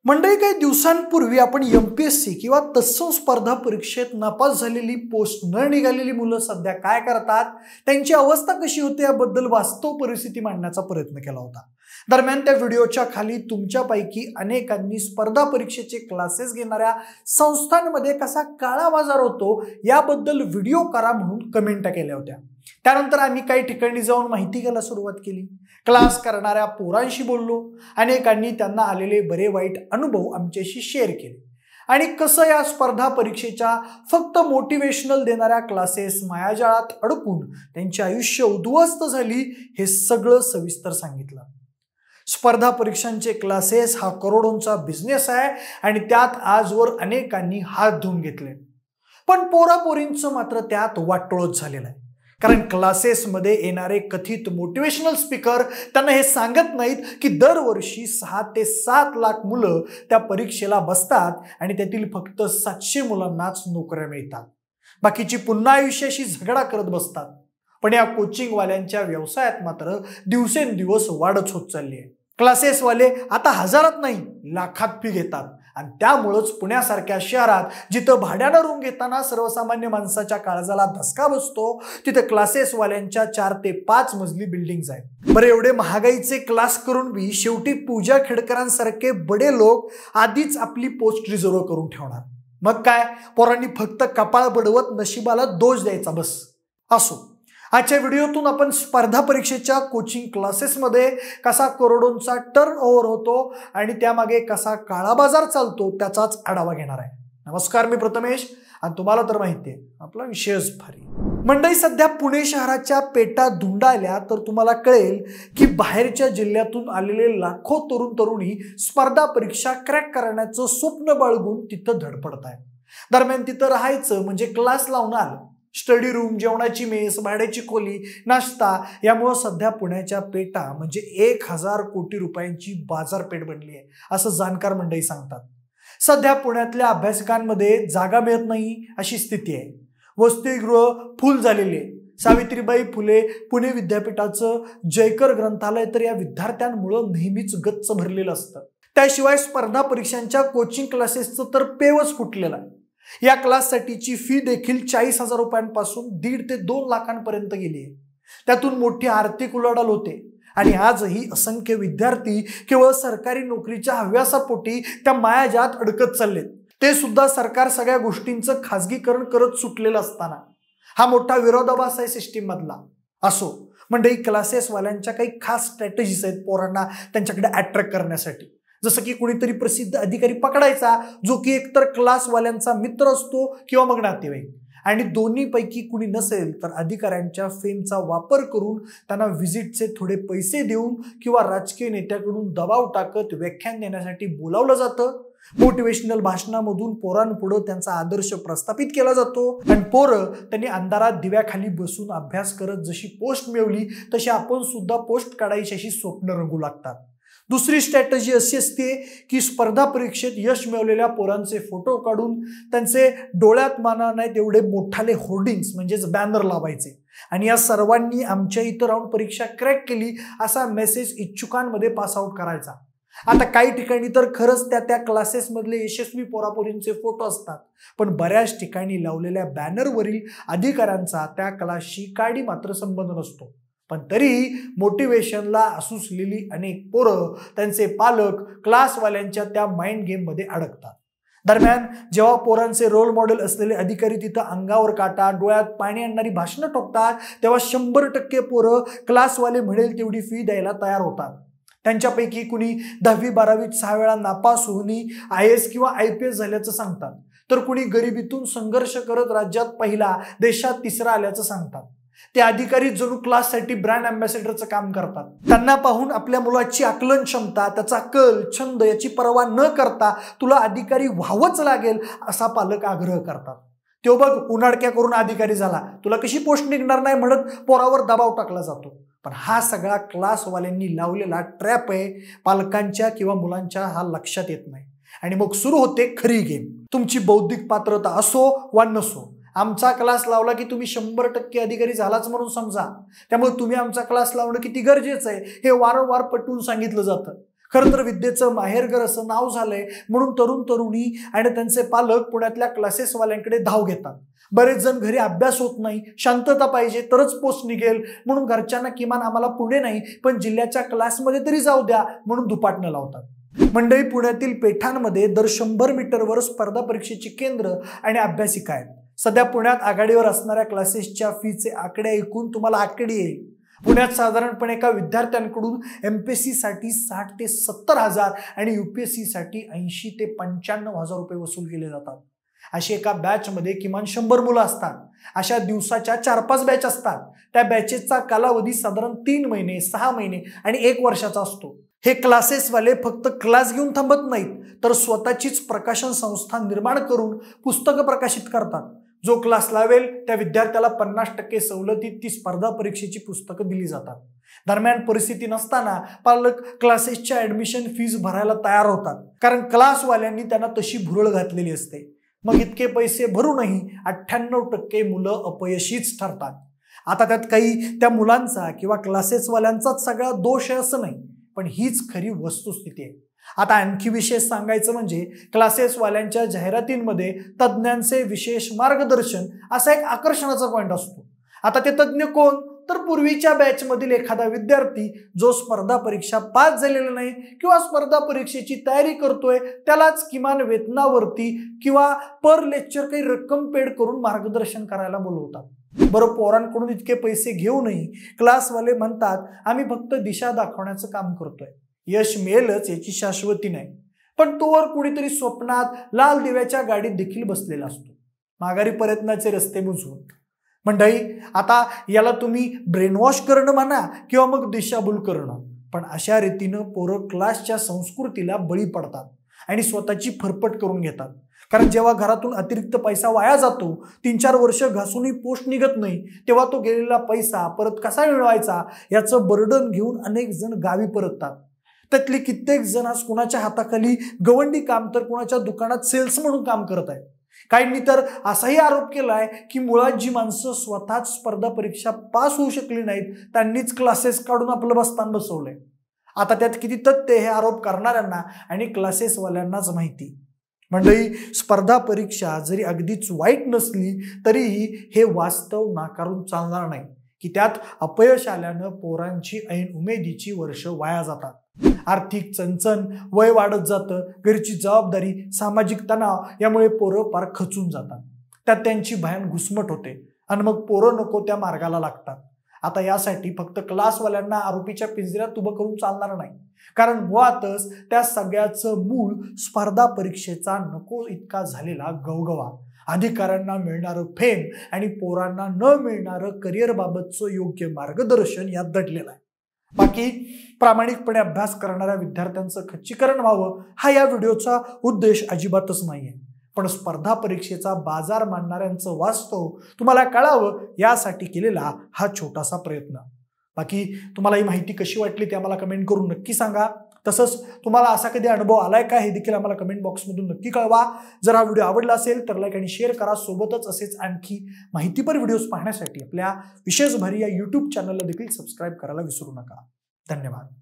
मंडळी, काही दिवसांपूर्वी आपण एमपीएससी किंवा तत्सम स्पर्धा परीक्षेत नापास झालेली, पोस्ट न निघालेली मुलं सध्या काय करतात, त्यांची अवस्था कशी होते याबद्दल वास्तव परिस्थिती मांडण्याचा प्रयत्न केला होता। दरम्यान त्या व्हिडिओच्या खाली तुमच्यापैकी अनेकांनी स्पर्धा परीक्षेचे क्लासेस घेणाऱ्या संस्थांमध्ये कसा काळा बाजार होतो याबद्दल व्हिडिओ करा म्हणून कमेंट केल्या होत्या। त्यानंतर आम्ही काही ठिकाणी जाऊन माहिती घ्यायला सुरुवात केली, क्लास करणाऱ्या पोरांशी बोललो, अनेकांनी त्यांना आलेले बरे वाईट अनुभव आमच्याशी शेअर केले आणि कसं या स्पर्धा परीक्षेच्या फक्त मोटिवेशनल देणाऱ्या क्लासेस मायाजाळात अडकून त्यांचे आयुष्य उद्ध्वस्त झाली हे सगळं सविस्तर सांगितलं। स्पर्धा परीक्षांचे क्लासेस हा करोडोंचा बिझनेस आहे आणि त्यात आजवर अनेकांनी हात धुवून घेतले, पण पोरापोरींचं मात्र त्यात वाटोळच झालेलं आहे। कारण क्लासेसमध्ये येणारे कथित मोटिवेशनल स्पीकर त्यांना हे सांगत नाहीत की दरवर्षी 6 ते 7 लाख मुलं त्या परीक्षेला बसतात आणि त्यातील फक्त 700 मुलांनाच नोकऱ्या मिळतात, बाकीची पुन्हा आयुष्याशी झगडा करत बसतात। पण या कोचिंगवाल्यांच्या व्यवसायात मात्र दिवसेंदिवस वाढच होत चालली आहे। क्लासेसवाले आता हजारात नाही लाखात फी घेतात आणि त्यामुळेच पुण्यासारख्या शहरात जिथं भाड्यानं रूम घेताना सर्वसामान्य माणसाच्या काळजाला धसका बसतो तिथे क्लासेसवाल्यांच्या 4 ते 5 मजली बिल्डिंग्स आहेत। बरे एवढे महागाईचे क्लास करून बी शेवटी पूजा खेडकरांसारखे बडे लोक आधीच आपली पोस्ट रिझर्व करून ठेवणार। मग काय, पोरांनी फक्त कपाळ बडवत नशिबाला दोष द्यायचा बस। असो, आजच्या व्हिडिओतून आपण स्पर्धा परीक्षेच्या कोचिंग क्लासेसमध्ये कसा करोडोंचा टर्नओव्हर होतो आणि त्यामागे कसा काळा बाजार चालतो त्याचाच आढावा घेणार आहे। नमस्कार, मी प्रथमेश आणि तुम्हाला तर माहिती आहे आपला विषयच भारी। मंडळी, सध्या पुणे शहराच्या पेटा धुंडाळल्या तर तुम्हाला कळेल की बाहेरच्या जिल्ह्यातून आलेले लाखो तरुण तरुणी स्पर्धा परीक्षा क्रॅक करण्याचं स्वप्न बाळगून तिथं धडपडत आहेत। दरम्यान तिथं राहायचं म्हणजे क्लास लावून आलं, स्टडी रूम, जेवणाची मेस, भाड्याची खोली, नाश्ता यामुळे सध्या पुण्याच्या पेटा म्हणजे 1000 कोटी रुपयांची बाजारपेठ बनली आहे असं जाणकार मंडळी सांगतात। सध्या पुण्यातल्या अभ्यासकांमध्ये जागा मिळत नाही अशी स्थिती आहे। वसतिगृह फुल झालेले आहे। सावित्रीबाई फुले पुणे विद्यापीठाचं जयकर ग्रंथालय तर या विद्यार्थ्यांमुळे नेहमीच गच्च भरलेलं असतं। त्याशिवाय स्पर्धा परीक्षांच्या कोचिंग क्लासेसचं तर पेवच फुटलेलं आहे। या क्लाससाठीची फी देखील 40,000 रुपयांपासून 1.5 ते 2 लाखांपर्यंत गेली आहे। त्यातून मोठी आर्थिक उलाढाल होते आणि आजही असंख्य विद्यार्थी केवळ सरकारी नोकरीच्या हव्यासापोटी त्या मायाजाळात अडकत चाललेत, ते सुद्धा सरकार सगळ्या गोष्टींचं खाजगीकरण करत सुटलेलं असताना। हा मोठा विरोधाभास आहे सिस्टीम मधला। असो म्हणजे क्लासेसवाल्यांच्या काही खास स्ट्रॅटेजीज आहेत पोरांना त्यांच्याकडे अट्रॅक्ट करण्यासाठी। जसं की कुणीतरी प्रसिद्ध अधिकारी पकडायचा जो की एकतर क्लासवाल्यांचा मित्र असतो किंवा मग नातेवाईक, आणि दोन्हीपैकी कुणी नसेल तर अधिकाऱ्यांच्या फेमचा वापर करून त्यांना व्हिजिटचे थोडे पैसे देऊन किंवा राजकीय नेत्याकडून दबाव टाकत व्याख्यान देण्यासाठी बोलावलं जातं। मोटिवेशनल भाषणामधून पोरांपुढे त्यांचा आदर्श प्रस्थापित केला जातो आणि पोरं त्यांनी अंधारात दिव्याखाली बसून अभ्यास करत जशी पोस्ट मिळवली तशी आपण सुद्धा पोस्ट काढायची अशी स्वप्न रंगू लागतात। दुसरी स्ट्रॅटेजी अशी असते की स्पर्धा परीक्षेत यश मिळवलेल्या पोरांचे फोटो काढून त्यांचे डोळ्यात माना नाही तेवढे मोठाले होर्डिंग्स म्हणजेच बॅनर लावायचे आणि या सर्वांनी आमच्या इथं राहून परीक्षा क्रॅक केली असा मेसेज इच्छुकांमध्ये पास आउट करायचा। आता काही ठिकाणी तर खरंच त्या क्लासेसमधले यशस्वी पोरापोरींचे फोटो असतात, पण बऱ्याच ठिकाणी लावलेल्या बॅनरवरील अधिकाऱ्यांचा त्या क्लासशी काडी मात्र संबंध नसतो। पण तरीही मोटिवेशनला असुसलेली अनेक पोरं, त्यांचे पालक क्लासवाल्यांच्या त्या माइंड गेममध्ये अडकतात। दरम्यान जेव्हा पोरांचे रोल मॉडेल असलेले अधिकारी तिथं अंगावर काटा, डोळ्यात पाणी आणणारी भाषणं ठोकतात तेव्हा 100% पोरं क्लासवाले म्हणेल तेवढी फी द्यायला तयार होतात। त्यांच्यापैकी कुणी 10वी 12वीत 6 वेळा नापास होऊन IAS किंवा IPS झाल्याचं सांगतात, तर कुणी गरिबीतून संघर्ष करत राज्यात पहिला, देशात 3रा आल्याचं सांगतात। ते अधिकारी जणू क्लाससाठी ब्रँड अँबॅसेडरचं काम करतात। त्यांना पाहून आपल्या मुलाची आकलन क्षमता, त्याचा कल, छंद याची पर्वा न करता तुला अधिकारी व्हावंच लागेल असा पालक आग्रह करतात। तो बघ उन्हाडक्या करून अधिकारी झाला, तुला कशी पोस्ट निघणार नाही म्हणत पोरावर दबाव टाकला जातो। पण हा सगळा क्लासवाल्यांनी लावलेला ट्रॅप आहे, पालकांच्या किंवा मुलांच्या हा लक्षात येत नाही आणि मग सुरू होते खरी गेम। तुमची बौद्धिक पात्रता असो वा नसो, आमचा क्लास लावला की तुम्ही 100% अधिकारी झालाच म्हणून समजा, त्यामुळे तुम्ही आमचा क्लास लावणं किती गरजेचं आहे हे वारंवार पटवून सांगितलं जातं। खरं तर विद्येचं माहेरघर असं नाव झालंय म्हणून तरुण तरुणी आणि त्यांचे पालक पुण्यातल्या क्लासेसवाल्यांकडे धाव घेतात. बरेच जण घरी अभ्यास होत नाही, शांतता पाहिजे तरच पोस्ट निघेल म्हणून घरच्यांना किमान आम्हाला पुणे नाही पण जिल्ह्याच्या क्लासमध्ये तरी जाऊ द्या म्हणून दुपाटणं लावतात. मंडळी, पुण्यातील पेठांमध्ये दर 100 मीटरवर स्पर्धा परीक्षेची केंद्र आणि अभ्यासिका आहेत. सध्या पुण्यात आघाडीवर असणाऱ्या क्लासेसच्या फीचे आकडे ऐकून तुम्हाला आकडी येईल. पुण्यात साधारणपणे एका विद्यार्थ्यांकडून MPSC साठी 60 ते 70 हजार आणि UPSC साठी 80 ते 95 हजार रुपये वसूल केले जातात. अशी एका बॅचमध्ये किमान 100 मुलं असतात. अशा दिवसाच्या 4-5 बॅच असतात. त्या बॅचेसचा कालावधी साधारण 3 महिने, 6 महिने आणि 1 वर्षाचा असतो. हे क्लासेसवाले फक्त क्लास घेऊन थांबत नाहीत तर स्वतःचीच प्रकाशन संस्था निर्माण करून पुस्तकं प्रकाशित करतात. जो क्लास लावेल त्या विद्यार्थ्याला 50% सवलतीत ती स्पर्धा परीक्षेची पुस्तकं दिली जातात. दरम्यान परिस्थिती नसताना पालक क्लासेसच्या ऍडमिशन फीज भरायला तयार होतात कारण क्लासवाल्यांनी त्यांना तशी भुरळ घातलेली असते. मग इतके पैसे भरूनही 98% मुलं अपयशीच ठरतात. आता त्यात काही त्या मुलांचा किंवा क्लासेसवाल्यांचाच सगळा दोष आहे असं नाही, पण हीच खरी वस्तुस्थिती आहे. आता आणखी विशेष सांगायचं म्हणजे क्लासेसवाल्यांच्या जाहिरातींमध्ये तज्ज्ञांचे विशेष मार्गदर्शन असा एक आकर्षणाचा पॉइंट असतो. आता ते तज्ज्ञ कोण? तर पूर्वीच्या बॅचमधील एखादा विद्यार्थी जो स्पर्धा परीक्षा पास झालेला नाही किंवा स्पर्धा परीक्षेची तयारी करतोय त्यालाच किमान वेतनावरती किंवा पर लेक्चर काही रक्कम पेड करून मार्गदर्शन करायला बोलवतात. बरं, पोरांकडून इतके पैसे घेऊनही क्लासवाले म्हणतात आम्ही फक्त दिशा दाखवण्याचं काम करतोय, यश मिळेलच याची शाश्वती नाही. पण तोवर कुणीतरी स्वप्नात लाल दिव्याच्या गाडीत देखील बसलेला असतो, माघारी प्रयत्नाचे रस्ते बुजवून. मंडळी, आता याला तुम्ही ब्रेनवॉश करणं म्हणा किंवा मग दिशाभूल करणं, पण अशा रीतीनं पोरं क्लासच्या संस्कृतीला बळी पडतात आणि स्वतःची फरफट करून घेतात. कारण जेव्हा घरातून अतिरिक्त पैसा वाया जातो, 3-4 वर्ष घासूनही पोस्ट निघत नाही, तेव्हा तो गेलेला पैसा परत कसा मिळवायचा याचं बर्डन घेऊन अनेक जण गावी परततात. त्यातले कित्येक जण आज कुणाच्या हाताखाली गवंडी काम तर कुणाच्या दुकानात सेल्स म्हणून काम करत आहेत. काहींनी तर असाही आरोप केलाय की मुळात जी माणसं स्वतःच स्पर्धा परीक्षा पास होऊ शकली नाहीत त्यांनीच क्लासेस काढून आपलं बस्तान बसवलंय. आता त्यात किती तथ्य हे आरोप करणाऱ्यांना आणि क्लासेसवाल्यांनाच माहिती. मंडळी, स्पर्धा परीक्षा जरी अगदीच वाईट नसली तरीही हे वास्तव नाकारून चालणार नाही की त्यात अपयश आल्यानं पोरांची ऐन उमेदीची वर्ष वाया जातात. आर्थिक चणचण, वय वाढत जातं, घरची जबाबदारी, सामाजिक तणाव यामुळे पोरं पार खचून जातात. त्यात त्यांची भयान घुसमट होते आणि मग पोरं नको त्या मार्गाला लागतात. आता यासाठी फक्त क्लासवाल्यांना आरोपीच्या पिंजऱ्यात उभं करून चालणार नाही, कारण मुळातच त्या सगळ्याचं मूळ स्पर्धा परीक्षेचा नको इतका झालेला गवगवा, अधिकाऱ्यांना मिळणारं फेम आणि पोरांना न मिळणारं करिअर बाबतचं योग्य मार्गदर्शन यात दडलेलं आहे. बाकी प्रामाणिकपणे अभ्यास करणाऱ्या विद्यार्थ्यांचं खच्चीकरण व्हावं हा या व्हिडिओचा उद्देश अजिबातच नाहीये, पण स्पर्धा परीक्षेचा बाजार मांडणाऱ्यांचं वास्तव तुम्हाला कळावं यासाठी केलेला हा छोटासा प्रयत्न. बाकी तुम्हाला ही माहिती कशी वाटली ते आम्हाला कमेंट करून नक्की सांगा. तसंच तुम्हाला असा कधी अनुभव आलाय का हे देखील आम्हाला कमेंट बॉक्समधून नक्की कळवा. जर हा व्हिडिओ आवडला असेल तर लाईक आणि शेअर करा. सोबतच असेच आणखी माहितीपर व्हिडिओज पाहण्यासाठी आपल्या विशेष भारी या YouTube चॅनलला देखील सबस्क्राईब करायला विसरू नका. धन्यवाद.